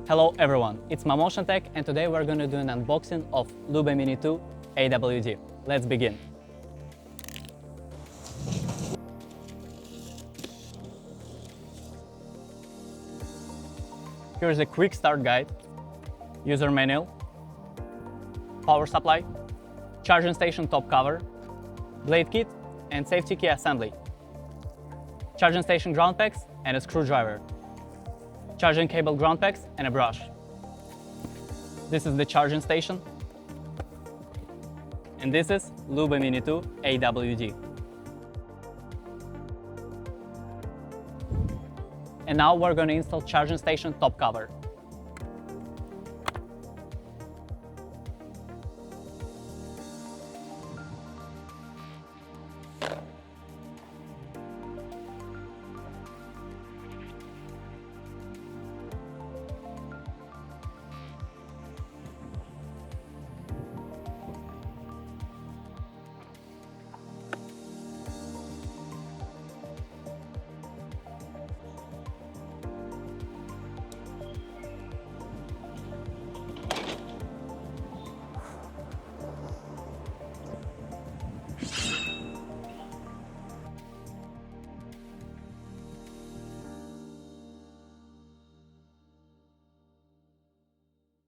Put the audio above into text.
Hello everyone, it's Mammotion Tech, and today we're going to do an unboxing of LUBA Mini 2 AWD. Let's begin. Here's a quick start guide, user manual, power supply, charging station top cover, blade kit and safety key assembly, charging station ground packs and a screwdriver, charging cable ground packs and a brush. This is the charging station, and this is LUBA Mini 2 AWD. And now we're going to install charging station top cover.